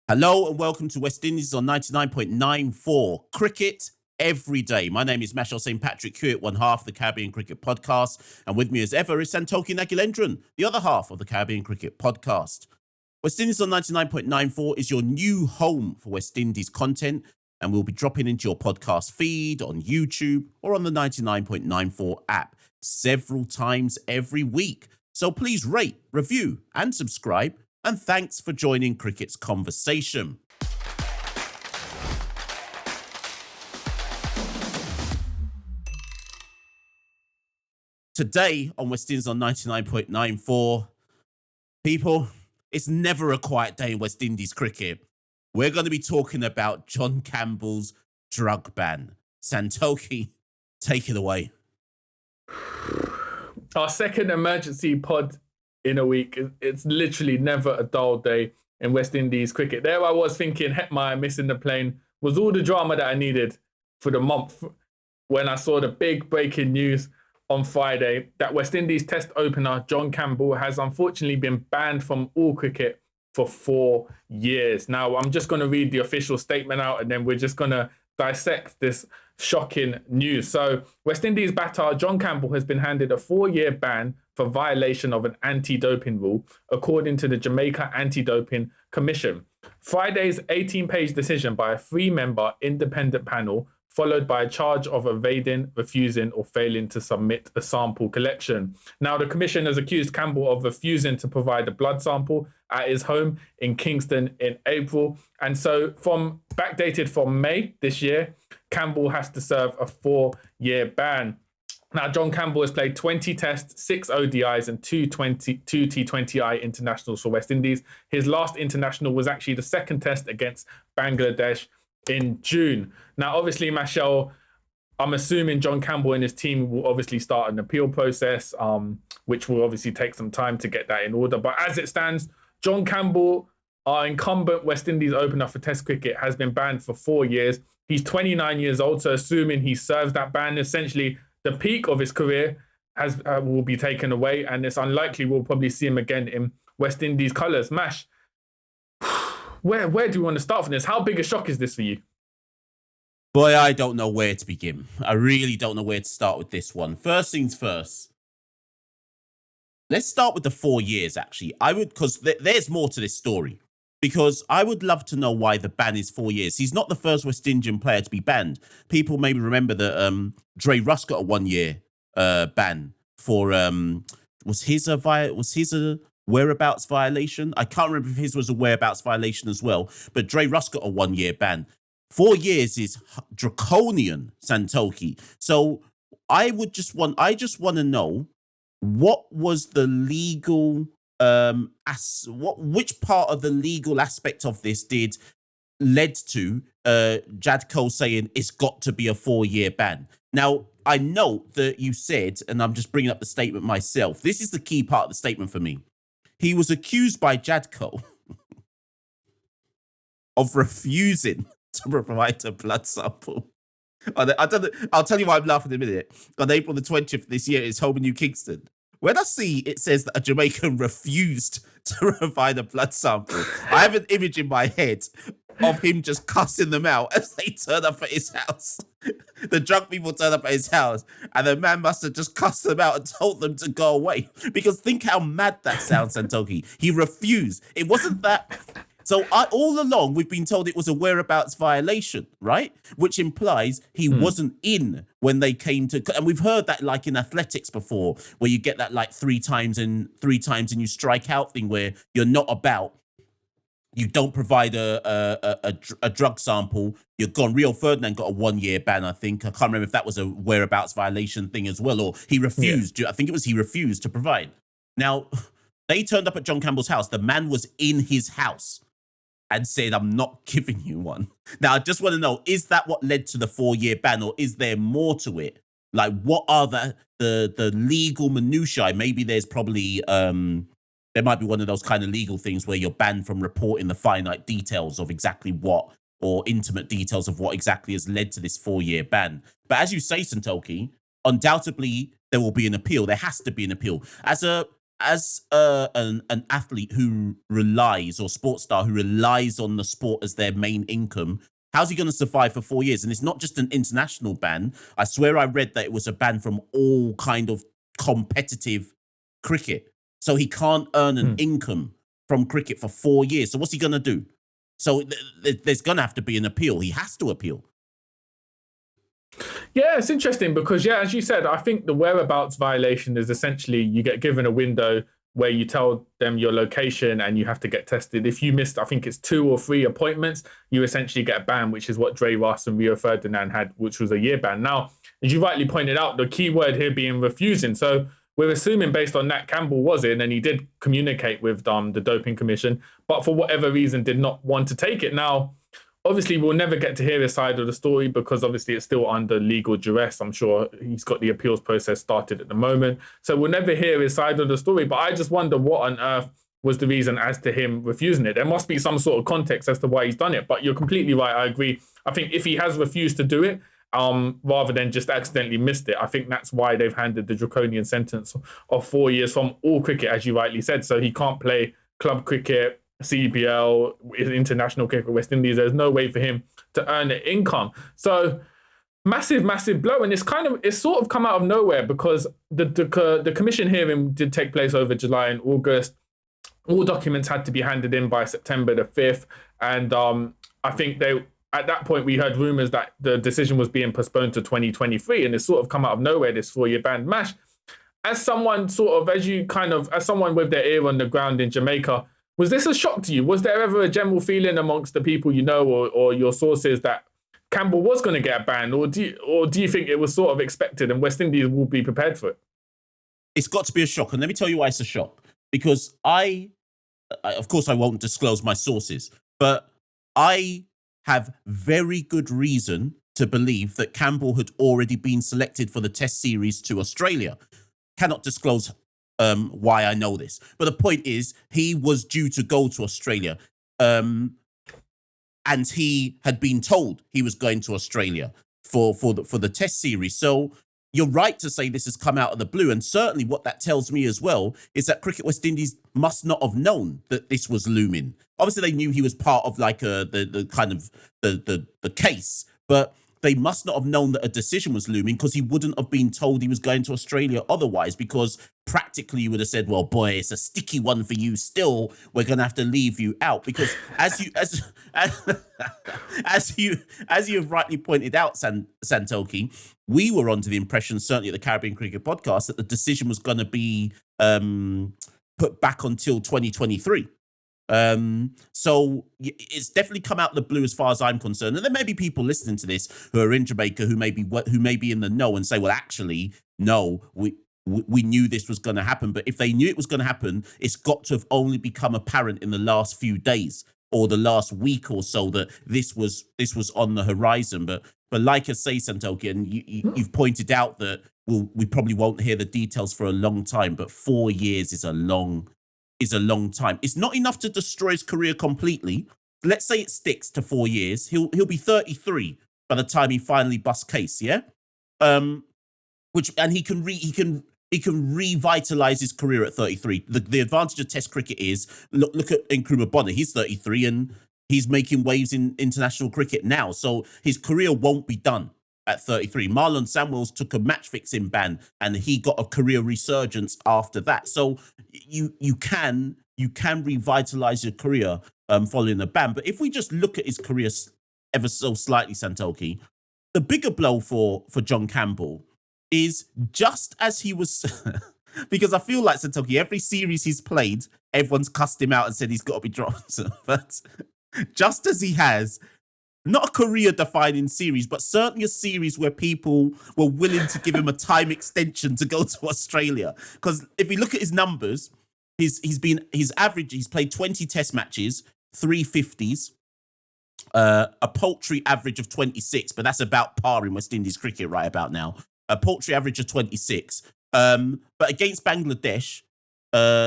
Hello and welcome to West Indies on 99.94 Cricket every day. My name is Mashal St. Patrick Hewitt, one half of the Caribbean Cricket Podcast, and with me as ever is Santoki Nagulendran, the other half of the Caribbean Cricket Podcast. West Indies on 99.94 is your new home for West Indies content, and we'll be dropping into your podcast feed on YouTube or on the 99.94 app several times every week. So please rate, review, and subscribe. And thanks for joining Cricket's conversation. Today on West Indies on 99.94, people, it's never a quiet day in West Indies cricket. We're going to be talking about John Campbell's drug ban. Santoki, take it away. Our second emergency pod in a week. It's literally never a dull day in West Indies cricket. There I was thinking, Hetmeyer missing the plane was all the drama that I needed for the month when I saw the big breaking news on Friday that West Indies Test opener John Campbell has unfortunately been banned from all cricket for 4 years. Now, I'm just going to read the official statement out and then we're just going to dissect this shocking news. So, West Indies batter John Campbell has been handed a 4-year ban for violation of an anti-doping rule, according to the Jamaica Anti-Doping Commission. Friday's 18-page decision by a 3-member independent panel, followed by a charge of evading, refusing, or failing to submit a sample collection. Now, the commission has accused Campbell of refusing to provide a blood sample at his home in Kingston in April. And so, backdated from May this year, Campbell has to serve a 4-year ban. Now, John Campbell has played 20 tests, 6 ODIs, and two T20I internationals for West Indies. His last international was actually the second test against Bangladesh in June. Now, obviously, Mashal, I'm assuming John Campbell and his team will obviously start an appeal process, which will obviously take some time to get that in order. But as it stands, John Campbell, our incumbent West Indies opener for Test cricket, has been banned for 4 years. He's 29 years old, so assuming he serves that ban, essentially the peak of his career will be taken away, and it's unlikely we'll probably see him again in West Indies colours. Mash, where do you want to start from this? How big a shock is this for you? Boy, I don't know where to begin. I really don't know where to start with this one. First things first. Let's start with the 4 years, actually. Because there's more to this story. Because I would love to know why the ban is 4 years. He's not the first West Indian player to be banned. People maybe remember that Dre Russ got a 1-year ban for was his a whereabouts violation? I can't remember if his was a whereabouts violation as well. But Dre Russ got a 1-year ban. 4 years is draconian, Santoki. So I just want to know, what was the legal which part of the legal aspect of this led to Jadko saying it's got to be a 4-year ban? Now, I note that you said, and I'm just bringing up the statement myself, this is the key part of the statement for me. He was accused by Jadko of refusing to provide a blood sample. I'll tell you why I'm laughing in a minute. On April the 20th this year, it's home in New Kingston. When I see it says that a Jamaican refused to provide a blood sample, I have an image in my head of him just cussing them out as they turn up at his house. The drunk people turn up at his house, and the man must have just cussed them out and told them to go away. Because think how mad that sounds, Santoki. He refused. It wasn't that... So all along, we've been told it was a whereabouts violation, right? Which implies he wasn't in when they came to... And we've heard that like in athletics before, where you get that like three times and you strike out thing where you're not about. You don't provide a drug sample. You're gone. Rio Ferdinand got a 1-year ban, I think. I can't remember if that was a whereabouts violation thing as well, or he refused. Yeah. I think it was he refused to provide. Now, they turned up at John Campbell's house. The man was in his house and said, I'm not giving you one. Now, I just want to know, is that what led to the 4-year ban, or is there more to it? Like, what are the legal minutiae? Maybe there's probably, there might be one of those kind of legal things where you're banned from reporting the finite details of exactly what, or intimate details of what exactly has led to this 4-year ban. But as you say, Santoki, undoubtedly there will be an appeal. There has to be an appeal. As a an athlete who relies, or sports star who relies on the sport as their main income, how's he going to survive for 4 years? And it's not just an international ban. I swear I read that it was a ban from all kind of competitive cricket. So he can't earn an income from cricket for 4 years. So what's he going to do? So there's going to have to be an appeal. He has to appeal. Yeah, it's interesting because, as you said, I think the whereabouts violation is essentially you get given a window where you tell them your location and you have to get tested. If you missed, I think it's 2 or 3 appointments, you essentially get a ban, which is what Dre Russ and Rio Ferdinand had, which was a year ban. Now, as you rightly pointed out, the key word here being refusing. So we're assuming based on that Campbell was in, and he did communicate with the Doping Commission, but for whatever reason did not want to take it. Now, obviously, we'll never get to hear his side of the story because obviously it's still under legal duress. I'm sure he's got the appeals process started at the moment. So we'll never hear his side of the story. But I just wonder what on earth was the reason as to him refusing it. There must be some sort of context as to why he's done it. But you're completely right. I agree. I think if he has refused to do it, rather than just accidentally missed it, I think that's why they've handed the draconian sentence of 4 years from all cricket, as you rightly said. So he can't play club cricket, CBL, international cricket, West Indies. There's no way for him to earn an income. So massive blow. And it's sort of come out of nowhere because the commission hearing did take place over July and August. All documents had to be handed in by September the 5th. And I think at that point, we heard rumors that the decision was being postponed to 2023. And it's sort of come out of nowhere, this 4-year ban. Mash, as someone as someone with their ear on the ground in Jamaica, was this a shock to you? Was there ever a general feeling amongst the people you know or your sources that Campbell was going to get a ban? Or do you think it was sort of expected and West Indies will be prepared for it? It's got to be a shock. And let me tell you why it's a shock. Because I of course, I won't disclose my sources, but I have very good reason to believe that Campbell had already been selected for the Test series to Australia. Cannot disclose why I know this. But the point is, he was due to go to Australia. And he had been told he was going to Australia for the Test series. So you're right to say this has come out of the blue. And certainly what that tells me as well is that Cricket West Indies must not have known that this was looming. Obviously, they knew he was part of like the kind of the case, but they must not have known that a decision was looming because he wouldn't have been told he was going to Australia otherwise, because practically you would have said, well, boy, it's a sticky one for you still. We're going to have to leave you out because as you have rightly pointed out, Santoki, we were under the impression, certainly at the Caribbean Cricket Podcast, that the decision was going to be put back until 2023. So it's definitely come out of the blue as far as I'm concerned. And there may be people listening to this who are in Jamaica who may be in the know and say, well, actually, no, we knew this was going to happen. But if they knew it was going to happen, it's got to have only become apparent in the last few days or the last week or so that this was on the horizon. But like I say, Santoki, and you've pointed out that we probably won't hear the details for a long time, but 4 years is a long time. It's not enough to destroy his career completely. Let's say it sticks to 4 years. He'll be 33 by the time he finally busts case, yeah? And he can revitalize his career at 33. The advantage of Test cricket is look at Nkrumah Bonner. He's 33 and he's making waves in international cricket now. So his career won't be done at 33. Marlon Samuels took a match fixing ban and he got a career resurgence after that. So you can revitalize your career following the ban. But if we just look at his career ever so slightly, Santoki, the bigger blow for John Campbell is just as he was because I feel like, Santoki, every series he's played, everyone's cussed him out and said he's got to be dropped. But just as he has not a career-defining series, but certainly a series where people were willing to give him a time extension to go to Australia. Because if you look at his numbers, he's played 20 Test matches, 350s, a paltry average of 26, but that's about par in West Indies cricket right about now. A paltry average of 26. But against Bangladesh,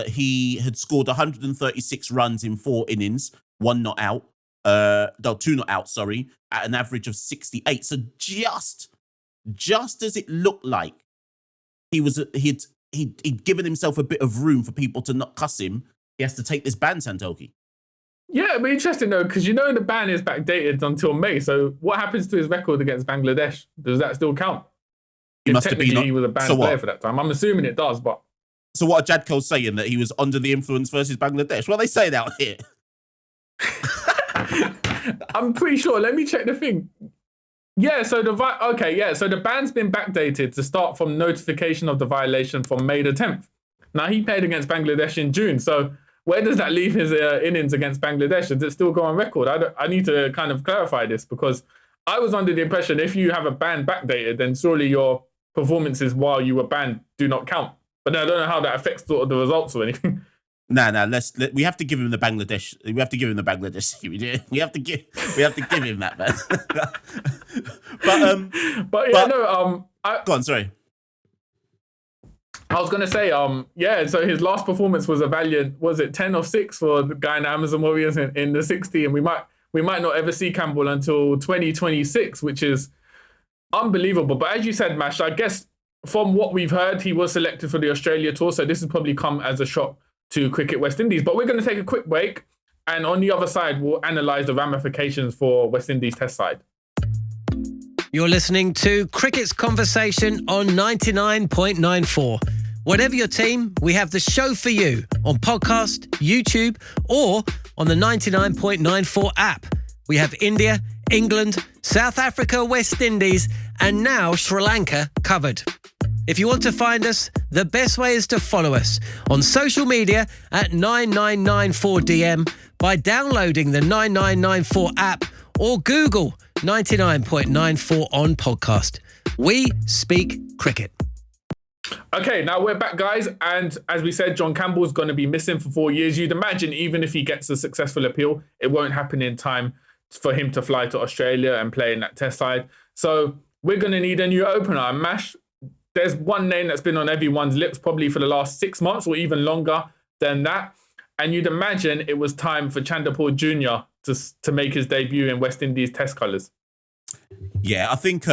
he had scored 136 runs in 4 innings, 1 not out. 2 not out, sorry, at an average of 68. So just as it looked like he'd he'd given himself a bit of room for people to not cuss him, he has to take this ban, Santoki. Yeah, it'd be interesting though, because the ban is backdated until May. So what happens to his record against Bangladesh? Does that still count? He must have been. He was a banned player for that time. I'm assuming it does, but. So what are Jadko's saying, that he was under the influence versus Bangladesh? What are they saying out here? I'm pretty sure. Let me check the thing. Yeah, so the ban's been backdated to start from notification of the violation from May the 10th. Now, he played against Bangladesh in June, so where does that leave his innings against Bangladesh? Does it still go on record? I need to kind of clarify this, because I was under the impression if you have a ban backdated, then surely your performances while you were banned do not count. But I don't know how that affects the results or anything. We have to give him the Bangladesh. We have to give him the Bangladesh series. We have to give him that, man. Go on, sorry. I was gonna say, so his last performance was a valiant. Was it 10 of 6 for the guy in Amazon Warriors in the 60, and we might not ever see Campbell until 2026, which is unbelievable. But as you said, Mash, I guess from what we've heard, he was selected for the Australia tour, so this has probably come as a shock to Cricket West Indies. But we're going to take a quick break, and on the other side, we'll analyse the ramifications for West Indies Test side. You're listening to Cricket's Conversation on 99.94. Whatever your team, we have the show for you on podcast, YouTube, or on the 99.94 app. We have India, England, South Africa, West Indies, and now Sri Lanka covered. If you want to find us, the best way is to follow us on social media at 9994DM by downloading the 9994 app or Google 99.94 on podcast. We speak cricket. Okay, now we're back, guys. And as we said, John Campbell's going to be missing for 4 years. You'd imagine even if he gets a successful appeal, it won't happen in time for him to fly to Australia and play in that Test side. So we're going to need a new opener. And Mash, there's one name that's been on everyone's lips probably for the last 6 months or even longer than that. And you'd imagine it was time for Chanderpaul Jr. to make his debut in West Indies Test colours. Yeah, I think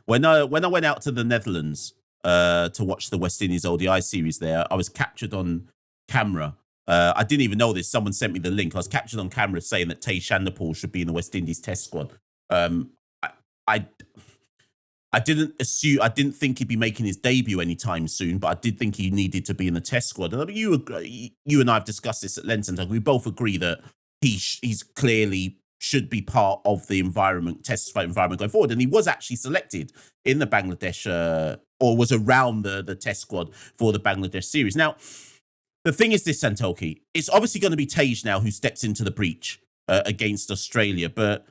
when I went out to the Netherlands to watch the West Indies ODI series there, I was captured on camera. I didn't even know this. Someone sent me the link. I was captured on camera saying that Tage Chanderpaul should be in the West Indies Test squad. I didn't think he'd be making his debut anytime soon, but I did think he needed to be in the Test squad. And I mean, you and I have discussed this at length, and we both agree that he's clearly should be part of the Test environment going forward. And he was actually selected in the Bangladesh, or was around the Test squad for the Bangladesh series. Now, the thing is this, Santoki, it's obviously going to be Tage now who steps into the breach against Australia, but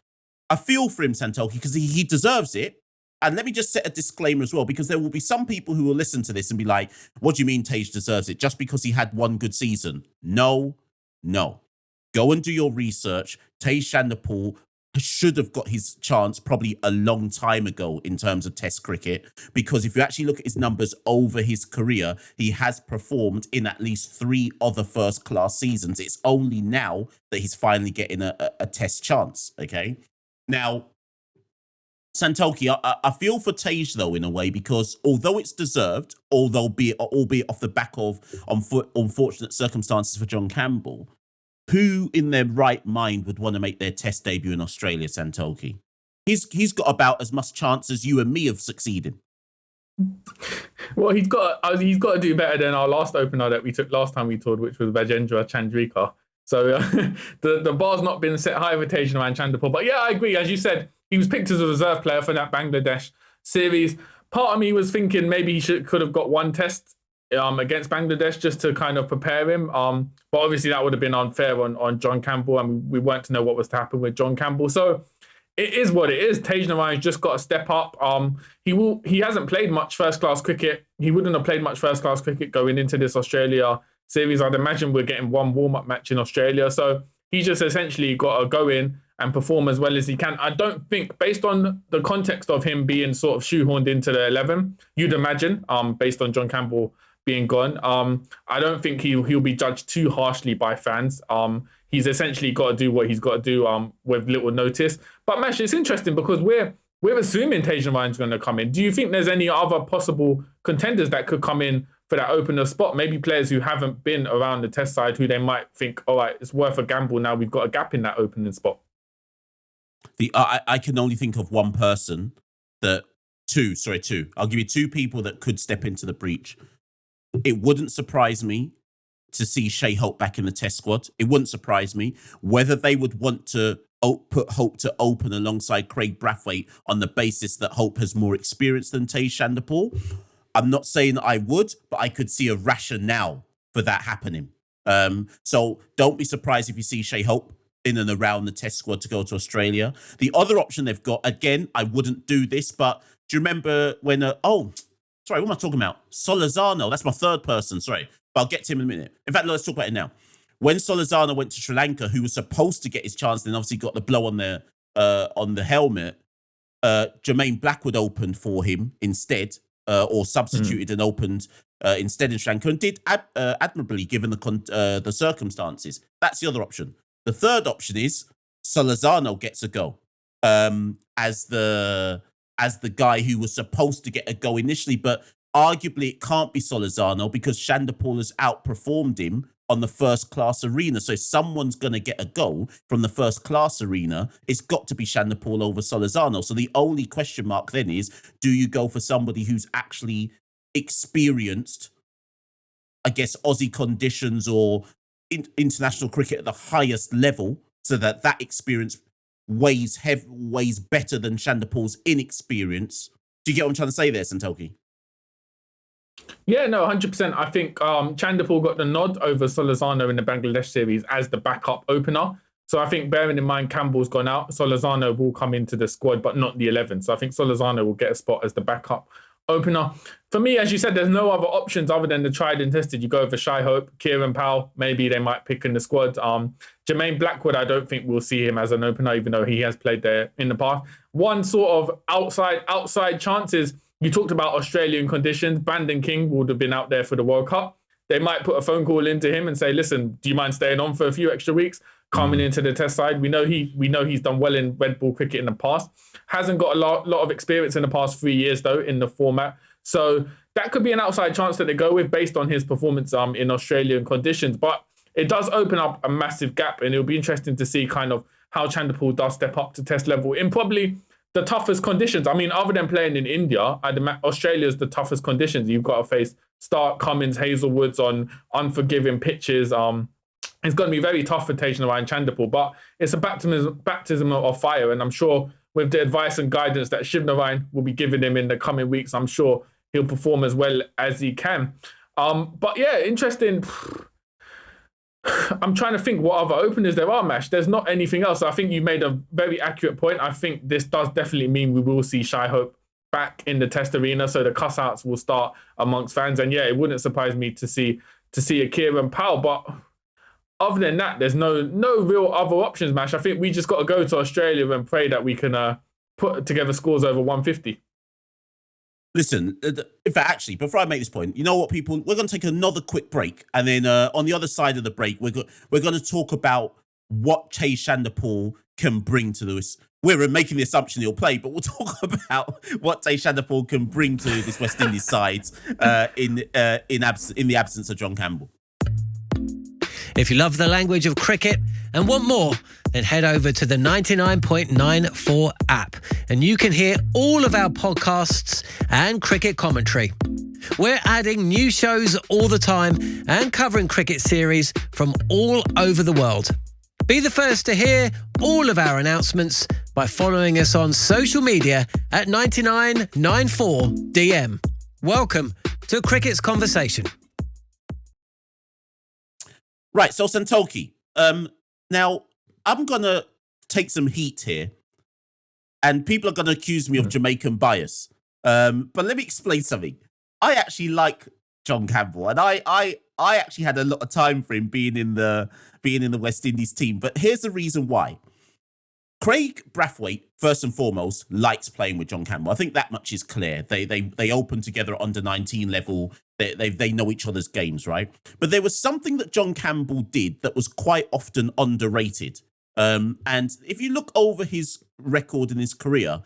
I feel for him, Santoki, because he deserves it. And let me just set a disclaimer as well, because there will be some people who will listen to this and be like, what do you mean Tage deserves it? Just because he had one good season? No. Go and do your research. Tage Chanderpaul should have got his chance probably a long time ago in terms of Test cricket, because if you actually look at his numbers over his career, he has performed in at least 3 other first-class seasons. It's only now that he's finally getting a Test chance, okay? Now, Santoki, I feel for Tage, though, in a way, because although it's deserved, albeit off the back of unfortunate circumstances for John Campbell, who in their right mind would want to make their Test debut in Australia, Santoki? He's got about as much chance as you and me of succeeding. Well, he's got to do better than our last opener that we took last time we toured, which was Rajendra Chandrika. So the bar's not been set high for Tage and Chanderpaul. But yeah, I agree. As you said, he was picked as a reserve player for that Bangladesh series. Part of me was thinking maybe he could have got one Test against Bangladesh just to kind of prepare him. But obviously that would have been unfair on John Campbell, and we weren't to know what was to happen with John Campbell. So it is what it is. Tage Narayan's just got to step up. He hasn't played much first-class cricket. He wouldn't have played much first-class cricket going into this Australia series. I'd imagine we're getting one warm-up match in Australia. So he's just essentially got to go in and perform as well as he can. I don't think, based on the context of him being sort of shoehorned into the 11, you'd imagine, based on John Campbell being gone, I don't think he'll be judged too harshly by fans. He's essentially got to do what he's got to do with little notice. But Mash, it's interesting because we're we're assuming Tage Chanderpaul's going to come in. Do you think there's any other possible contenders that could come in for that opener spot? Maybe players who haven't been around the test side who they might think, all right, it's worth a gamble now. We've got a gap in that opening spot. I can only think of one person two. I'll give you two people that could step into the breach. It wouldn't surprise me to see Shea Hope back in the test squad. It wouldn't surprise me. Whether they would want to put Hope to open alongside Craig Brathwaite on the basis that Hope has more experience than Tage Chanderpaul, I'm not saying I would, but I could see a rationale for that happening. So don't be surprised if you see Shea Hope in and around the test squad to go to Australia. The other option they've got, again, I wouldn't do this, but do you remember when, what am I talking about? Solazano, that's my third person, sorry. But I'll get to him in a minute. In fact, let's talk about it now. When Solazano went to Sri Lanka, who was supposed to get his chance, then obviously got the blow on the helmet, Jermaine Blackwood opened for him instead, or substituted and opened instead in Sri Lanka, and did admirably given the circumstances. That's the other option. The third option is Solazano gets a go as the guy who was supposed to get a go initially, but arguably it can't be Solazano because Chanderpaul has outperformed him on the first class arena. So if someone's going to get a go from the first class arena, it's got to be Chanderpaul over Solazano. So the only question mark then is, do you go for somebody who's actually experienced, I guess, Aussie conditions or international cricket at the highest level, so that experience weighs better than Chanderpaul's inexperience? Do you get what I'm trying to say there, Santoki? Yeah, no, 100%. I think Chanderpaul got the nod over Solazano in the Bangladesh series as the backup opener. So I think, bearing in mind Campbell's gone out, Solazano will come into the squad, but not the 11. So I think Solazano will get a spot as the backup opener. For me, as you said, there's no other options other than the tried and tested. You go for Shai Hope, Kieran Powell, maybe they might pick in the squad. Jermaine Blackwood, I don't think we'll see him as an opener, even though he has played there in the past. One sort of outside chances, you talked about Australian conditions. Brandon King would have been out there for the World Cup. They might put a phone call into him and say, listen, do you mind staying on for a few extra weeks? Coming into the test side. We know he's done well in red ball cricket in the past. Hasn't got a lot of experience in the past 3 years, though, in the format. So that could be an outside chance that they go with based on his performance in Australian conditions. But it does open up a massive gap, and it'll be interesting to see kind of how Chanderpaul does step up to test level in probably the toughest conditions. I mean, other than playing in India, Australia's the toughest conditions. You've got to face Stark, Cummins, Hazelwoods on unforgiving pitches. It's going to be very tough for Tage Chanderpaul, but it's a baptism of fire. And I'm sure with the advice and guidance that Shiv Narayan will be giving him in the coming weeks, I'm sure he'll perform as well as he can. But yeah, interesting. I'm trying to think what other openers there are, Mash. There's not anything else. I think you made a very accurate point. I think this does definitely mean we will see Shai Hope back in the test arena, so the cuss-outs will start amongst fans. And yeah, it wouldn't surprise me to see a Kieran Powell, but other than that, there's no real other options, Mash. I think we just got to go to Australia and pray that we can put together scores over 150. Listen, in fact, actually, before I make this point, you know what, people? We're going to take another quick break. And then on the other side of the break, we're going to talk about what Tage Chanderpaul can bring to this. We're making the assumption he'll play, but we'll talk about what Tage Chanderpaul can bring to this West Indies side in the absence of John Campbell. If you love the language of cricket and want more, then head over to the 99.94 app and you can hear all of our podcasts and cricket commentary. We're adding new shows all the time and covering cricket series from all over the world. Be the first to hear all of our announcements by following us on social media at 9994DM. Welcome to Cricket's Conversation. Right, so Santoki, now I'm going to take some heat here, and people are going to accuse me of Jamaican bias. But let me explain something. I actually like John Campbell, and I actually had a lot of time for him being in the West Indies team. But here's the reason why. Craig Brathwaite, first and foremost, likes playing with John Campbell. I think that much is clear. They open together at under 19 level. They know each other's games, right? But there was something that John Campbell did that was quite often underrated. And if you look over his record in his career,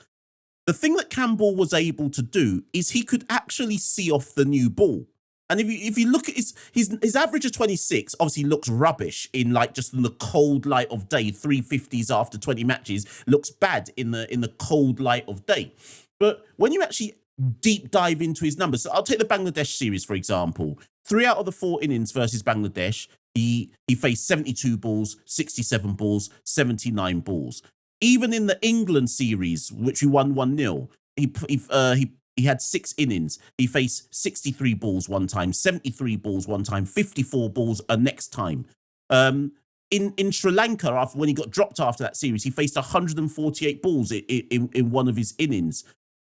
the thing that Campbell was able to do is he could actually see off the new ball. And if you look at his average of 26, obviously looks rubbish in like just in the cold light of day. 350s after 20 matches looks bad in the cold light of day. But when you actually deep dive into his numbers, so I'll take the Bangladesh series for example. 3 out of the 4 innings versus Bangladesh, he faced 72 balls, 67 balls, 79 balls. Even in the England series, which we won 1-0, he had 6 innings. He faced 63 balls one time, 73 balls one time, 54 balls a next time. In Sri Lanka, when he got dropped after that series, he faced 148 balls in one of his innings.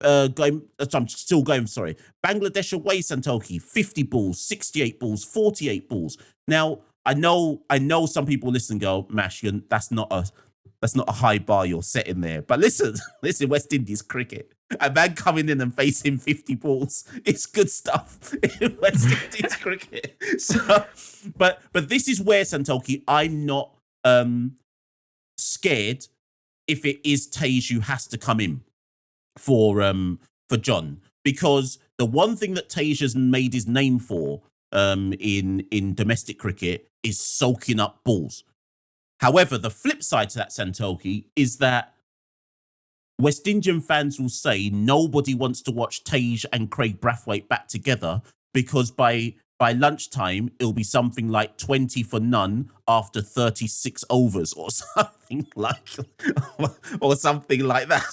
I'm still going, sorry. Bangladesh away, Santoki, 50 balls, 68 balls, 48 balls. Now, I know some people listen and go, Mash, that's not a high bar you're setting there. But listen, West Indies cricket. A man coming in and facing 50 balls, it's good stuff in West Indies cricket. So, but this is where, Santoki, I'm not scared if it is Tage who has to come in for John, because the one thing that Tage has made his name for in domestic cricket is soaking up balls. However, the flip side to that, Santoki, is that West Indian fans will say nobody wants to watch Tage and Craig Brathwaite back together because by lunchtime it'll be something like 20 for none after 36 overs or something like that.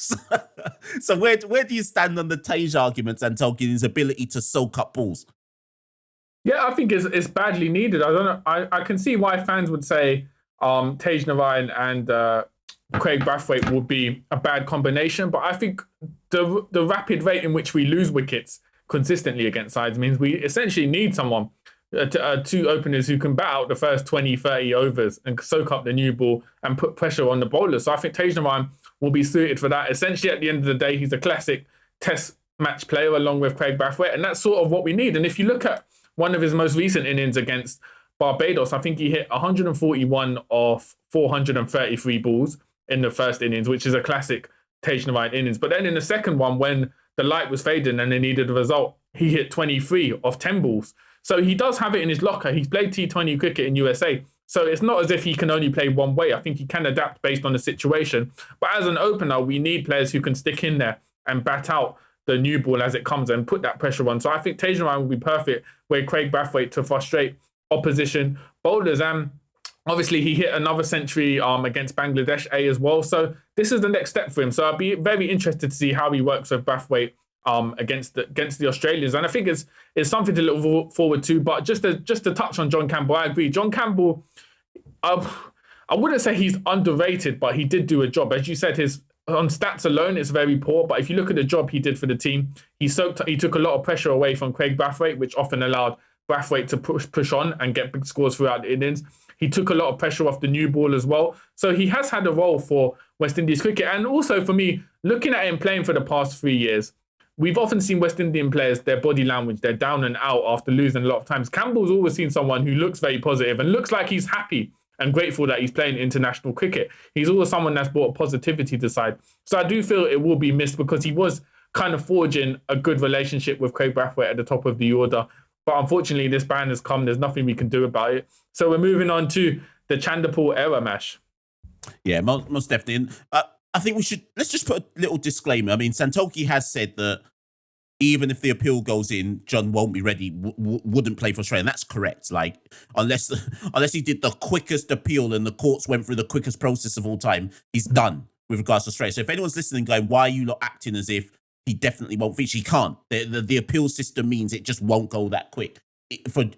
So where do you stand on the Tage arguments and Tolkien, his ability to soak up balls? Yeah, I think it's badly needed. I don't know. I can see why fans would say Tage Narayan and Craig Brathwaite would be a bad combination, but I think the rapid rate in which we lose wickets consistently against sides means we essentially need someone, 2 openers who can bat out the first 20, 30 overs and soak up the new ball and put pressure on the bowlers. So I think Tage Narayan will be suited for that. Essentially, at the end of the day, he's a classic test match player along with Craig Brathwaite, and that's sort of what we need. And if you look at one of his most recent innings against Barbados, I think he hit 141 of 433 balls in the first innings, which is a classic Tage Narayan innings. But then in the second one, when the light was fading and they needed a result, he hit 23 of 10 balls. So he does have it in his locker. He's played T20 cricket in USA. So it's not as if he can only play one way. I think he can adapt based on the situation. But as an opener, we need players who can stick in there and bat out the new ball as it comes and put that pressure on. So I think Tage Narayan will be perfect with Craig Brathwaite to frustrate opposition bowlers. And obviously he hit another century against Bangladesh A as well. So this is the next step for him. So I'd be very interested to see how he works with Brathwaite against the Australians. And I think it's something to look forward to. But just to touch on John Campbell, I agree. John Campbell, I wouldn't say he's underrated, but he did do a job. As you said, on stats alone, it's very poor. But if you look at the job he did for the team, he took a lot of pressure away from Craig Brathwaite, which often allowed Brathwaite to push on and get big scores throughout the innings. He took a lot of pressure off the new ball as well. So he has had a role for West Indies cricket. And also for me, looking at him playing for the past 3 years, we've often seen West Indian players, their body language, they're down and out after losing a lot of times. Campbell's always seen someone who looks very positive and looks like he's happy and grateful that he's playing international cricket. He's always someone that's brought positivity to the side. So I do feel it will be missed because he was kind of forging a good relationship with Craig Brathwaite at the top of the order. But unfortunately, this ban has come. There's nothing we can do about it. So we're moving on to the Chanderpaul era, Mash. Yeah, most definitely. And I think let's just put a little disclaimer. I mean, Santoki has said that even if the appeal goes in, John won't be ready, wouldn't play for Australia. And that's correct. Like, unless he did the quickest appeal and the courts went through the quickest process of all time, he's done with regards to Australia. So if anyone's listening going, why are you not acting as if he definitely won't feature? He can't. The appeal system means it just won't go that quick.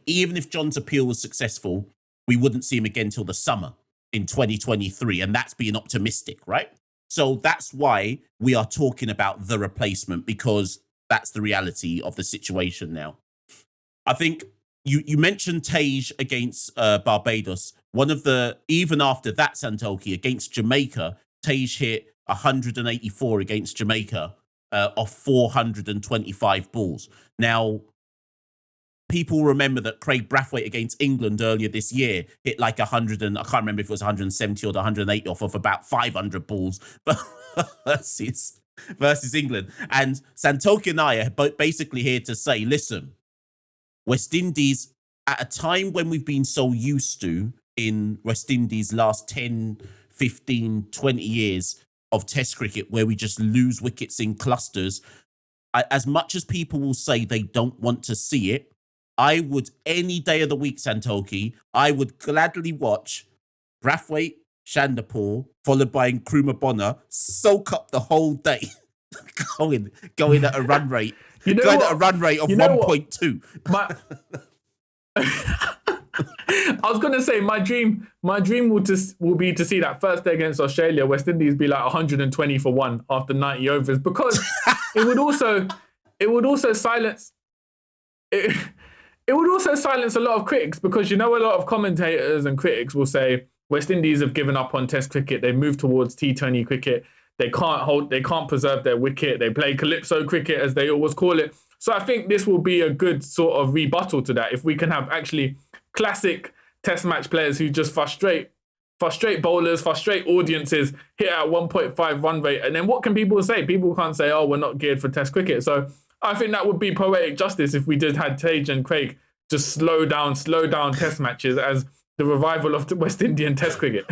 Even if John's appeal was successful, we wouldn't see him again till the summer in 2023. And that's being optimistic, right? So that's why we are talking about the replacement, because that's the reality of the situation now. I think you mentioned Tage against Barbados. Even after that, Santoki, against Jamaica, Tage hit 184 against Jamaica off 425 balls. Now, people remember that Craig Brathwaite against England earlier this year hit like 100 and I can't remember if it was 170 or 180 off of about 500 balls. But versus England. And Santoki and I are basically here to say, listen, West Indies, at a time when we've been so used to in West Indies last 10, 15, 20 years of Test cricket, where we just lose wickets in clusters, as much as people will say they don't want to see it, I would, any day of the week, Santoki, I would gladly watch Brathwaite, Chanderpaul, followed by Nkrumah Bonner, soak up the whole day, going at a run rate, at a run rate of 1.2. I was gonna say my dream will be to see that first day against Australia, West Indies be like 120 for 1 after 90 overs, because it would also silence a lot of critics, because a lot of commentators and critics will say West Indies have given up on Test cricket. They've moved towards T20 cricket. They can't preserve their wicket. They play calypso cricket, as they always call it. So I think this will be a good sort of rebuttal to that, if we can have actually classic Test match players who just frustrate bowlers, frustrate audiences, hit at 1.5 run rate. And then what can people say? People can't say, oh, we're not geared for Test cricket. So I think that would be poetic justice if we did had Tage and Craig just slow down Test matches as the revival of the West Indian Test cricket.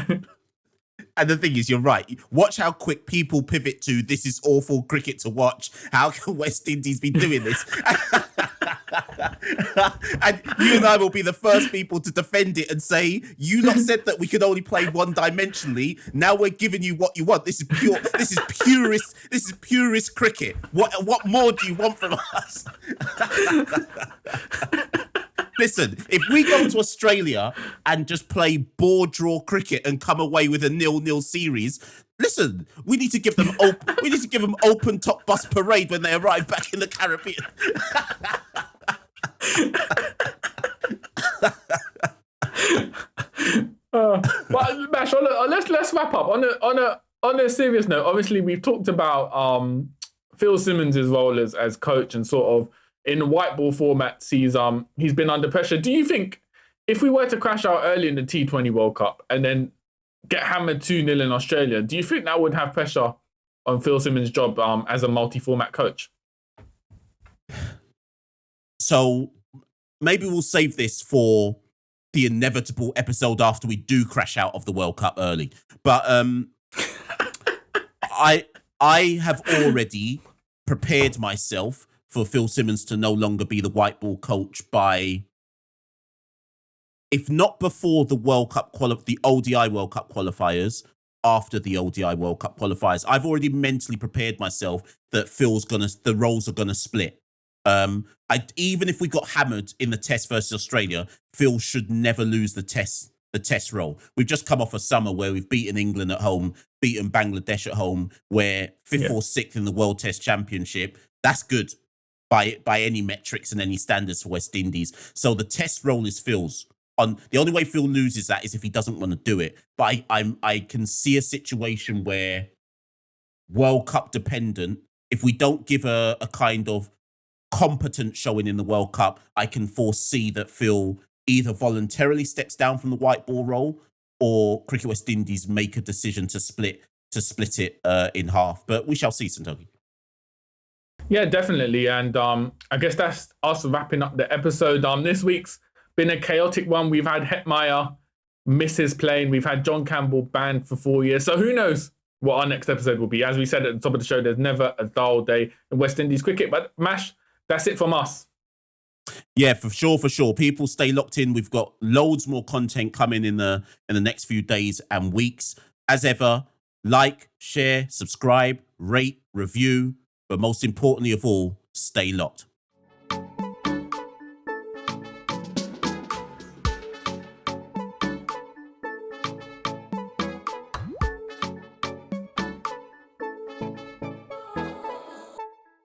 And the thing is, you're right. Watch how quick people pivot to this is awful cricket to watch. How can West Indies be doing this? And you and I will be the first people to defend it and say, you lot said that we could only play one-dimensionally. Now we're giving you what you want. This is purist cricket. What more do you want from us? Listen, if we go to Australia and just play bore draw cricket and come away with a 0-0 series, listen, we need to give them open top bus parade when they arrive back in the Caribbean. But Mash, let's wrap up on a serious note. Obviously, we've talked about Phil Simmons' role as coach, and sort of in the white ball format, he's been under pressure. Do you think if we were to crash out early in the T20 World Cup and then get hammered 2-0 in Australia, do you think that would have pressure on Phil Simmons' job as a multi-format coach? So maybe we'll save this for the inevitable episode after we do crash out of the World Cup early. But I have already prepared myself for Phil Simmons to no longer be the white ball coach by, if not before the World Cup the ODI World Cup qualifiers, after the ODI World Cup qualifiers. I've already mentally prepared myself that the roles are gonna split. Even if we got hammered in the Test versus Australia, Phil should never lose the test role. We've just come off a summer where we've beaten England at home, beaten Bangladesh at home, we're 5th or 6th in the World Test Championship. That's good by any metrics and any standards for West Indies. So the test role is Phil's. The only way Phil loses that is if he doesn't want to do it. But I can see a situation where World Cup dependent, if we don't give a kind of competent showing in the World Cup, I can foresee that Phil either voluntarily steps down from the white ball role, or Cricket West Indies make a decision to split it in half. But we shall see, Santoki. Yeah, definitely. And I guess that's us wrapping up the episode. This week's been a chaotic one. We've had Hetmeyer miss his plane. We've had John Campbell banned for 4 years. So who knows what our next episode will be. As we said at the top of the show, there's never a dull day in West Indies cricket. But Mash, that's it from us. Yeah, for sure. People stay locked in. We've got loads more content coming in the next few days and weeks. As ever, like, share, subscribe, rate, review, but most importantly of all, stay locked.